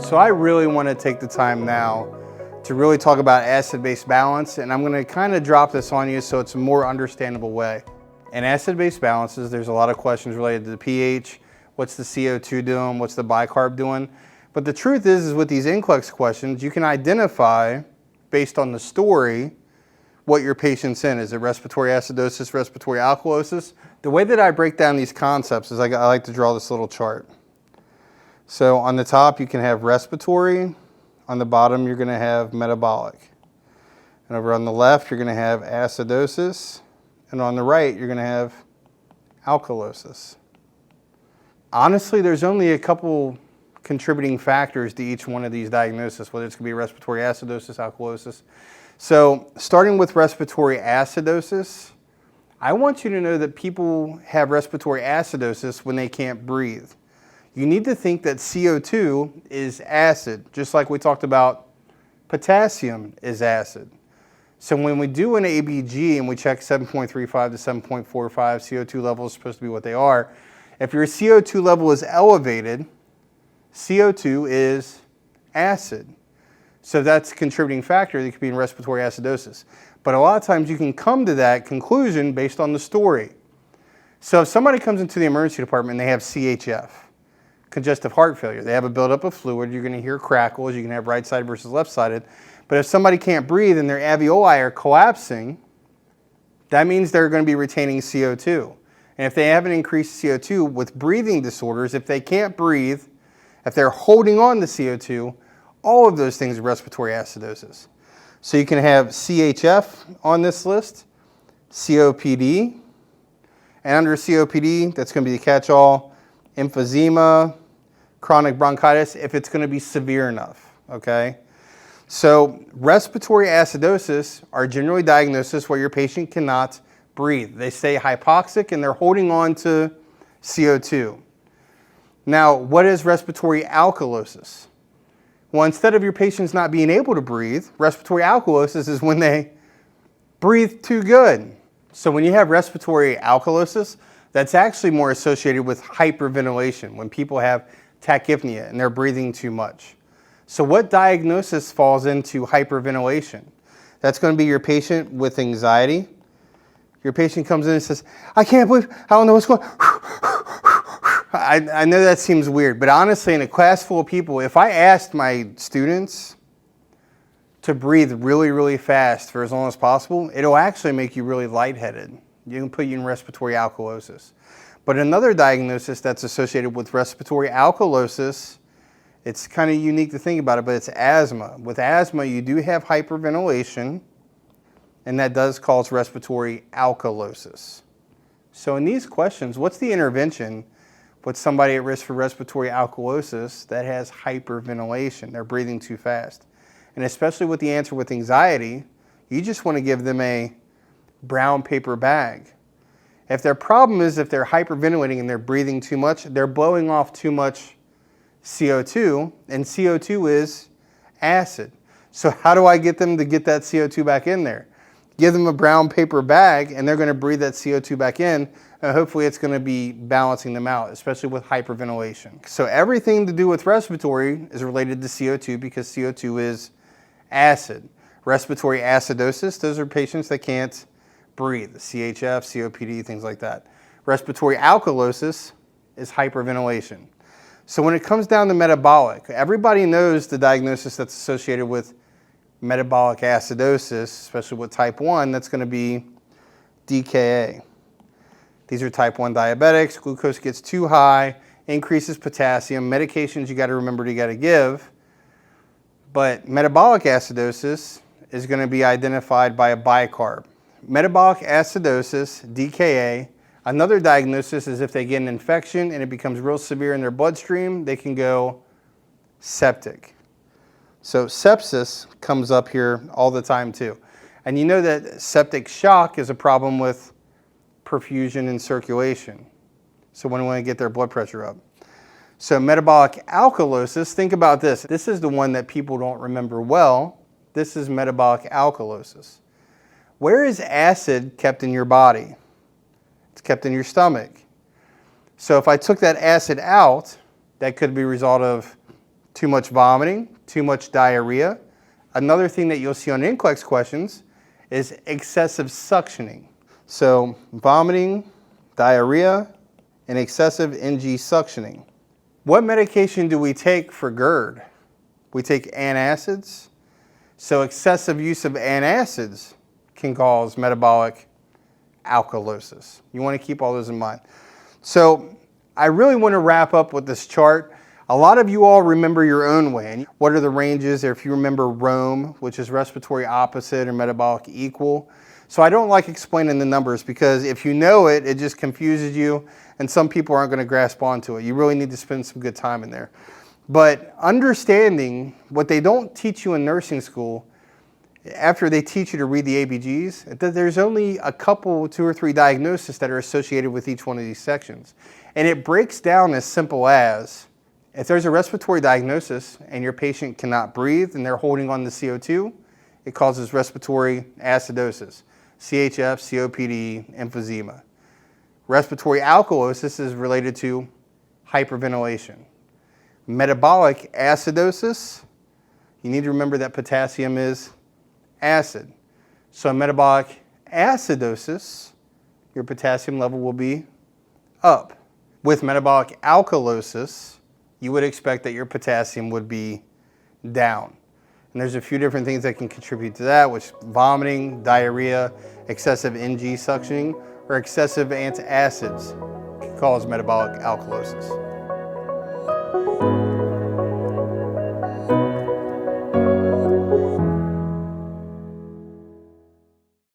So I really want to take the time now to really talk about acid-base balance, and I'm going to kind of drop this on you so it's a more understandable way. In acid-base balances, there's a lot of questions related to the pH, what's the CO2 doing, what's the bicarb doing. But the truth is with these NCLEX questions, you can identify, based on the story, what your patient's in. Is it respiratory acidosis, respiratory alkalosis? The way that I break down these concepts is I like to draw this little chart. So on the top, you can have respiratory. On the bottom, you're going to have metabolic. And over on the left, you're going to have acidosis. And on the right, you're going to have alkalosis. Honestly, there's only a couple contributing factors to each one of these diagnoses, whether it's going to be respiratory acidosis, alkalosis. So starting with respiratory acidosis, I want you to know that people have respiratory acidosis when they can't breathe. You need to think that CO2 is acid, just like we talked about potassium is acid. So when we do an ABG and we check 7.35 to 7.45, CO2 level is supposed to be what they are. If your CO2 level is elevated, CO2 is acid. So that's a contributing factor that could be in respiratory acidosis. But a lot of times you can come to that conclusion based on the story. So if somebody comes into the emergency department and they have CHF, congestive heart failure, they have a buildup of fluid, you're going to hear crackles, you can have right-sided versus left-sided. But if somebody can't breathe and their alveoli are collapsing, that means they're going to be retaining CO2. And if they have an increased CO2 with breathing disorders, if they can't breathe, if they're holding on to CO2, all of those things are respiratory acidosis. So you can have CHF on this list, COPD, and under COPD, that's going to be the catch-all, emphysema, chronic bronchitis, if it's going to be severe enough, okay? So respiratory acidosis are generally diagnoses where your patient cannot breathe. They stay hypoxic and they're holding on to CO2. Now, what is respiratory alkalosis? Well, instead of your patients not being able to breathe, respiratory alkalosis is when they breathe too good. So when you have respiratory alkalosis, that's actually more associated with hyperventilation, when people have tachypnea and they're breathing too much. So what diagnosis falls into hyperventilation? That's going to be your patient with anxiety. Your patient comes in and says, I can't believe, I don't know what's going on. I know that seems weird, but honestly, in a class full of people, if I asked my students to breathe really, really fast for as long as possible, it'll actually make you really lightheaded. You can put you in respiratory alkalosis. But another diagnosis that's associated with respiratory alkalosis, it's kind of unique to think about it, but it's asthma. With asthma, you do have hyperventilation, and that does cause respiratory alkalosis. So in these questions, what's the intervention with somebody at risk for respiratory alkalosis that has hyperventilation? They're breathing too fast. And especially with the answer with anxiety, you just want to give them a brown paper bag. If their problem is if they're hyperventilating and they're breathing too much, they're blowing off too much CO2, and CO2 is acid. So how do I get them to get that CO2 back in there? Give them a brown paper bag and they're going to breathe that CO2 back in, and hopefully it's going to be balancing them out, especially with hyperventilation. So everything to do with respiratory is related to CO2 because CO2 is acid. Respiratory acidosis, those are patients that can't breathe, CHF, COPD, things like that. Respiratory alkalosis is hyperventilation. So when it comes down to metabolic, everybody knows the diagnosis that's associated with metabolic acidosis, especially with type 1, that's going to be DKA. These are type 1 diabetics. Glucose gets too high, increases potassium. Medications you got to remember you got to give. But metabolic acidosis is going to be identified by a bicarb. Metabolic acidosis, DKA, another diagnosis is if they get an infection and it becomes real severe in their bloodstream, they can go septic. So sepsis comes up here all the time too. And you know that septic shock is a problem with perfusion and circulation. So when we want to get their blood pressure up. So metabolic alkalosis, think about this. This is the one that people don't remember well. This is metabolic alkalosis. Where is acid kept in your body? It's kept in your stomach. So if I took that acid out That could be a result of too much vomiting, too much diarrhea. Another thing that you'll see on NCLEX questions is excessive suctioning. So vomiting, diarrhea, and excessive NG suctioning. What medication do we take for GERD? We take antacids. So excessive use of antacids can cause metabolic alkalosis. You want to keep all those in mind. So I really want to wrap up with this chart. A lot of you all remember your own way. What are the ranges? Or if you remember ROME, which is respiratory opposite or metabolic equal. So I don't like explaining the numbers because if you know it, it just confuses you and some people aren't going to grasp onto it. You really need to spend some good time in there. But understanding what they don't teach you in nursing school, after they teach you to read the ABGs, there's only a couple, 2 or 3 diagnoses that are associated with each one of these sections. And it breaks down as simple as, if there's a respiratory diagnosis and your patient cannot breathe and they're holding on to CO2, it causes respiratory acidosis, CHF, COPD, emphysema. Respiratory alkalosis is related to hyperventilation. Metabolic acidosis, you need to remember that potassium is acid. So metabolic acidosis, your potassium level will be up. With metabolic alkalosis, you would expect that your potassium would be down. And there's a few different things that can contribute to that, which vomiting, diarrhea, excessive NG suctioning, or excessive antacids can cause metabolic alkalosis.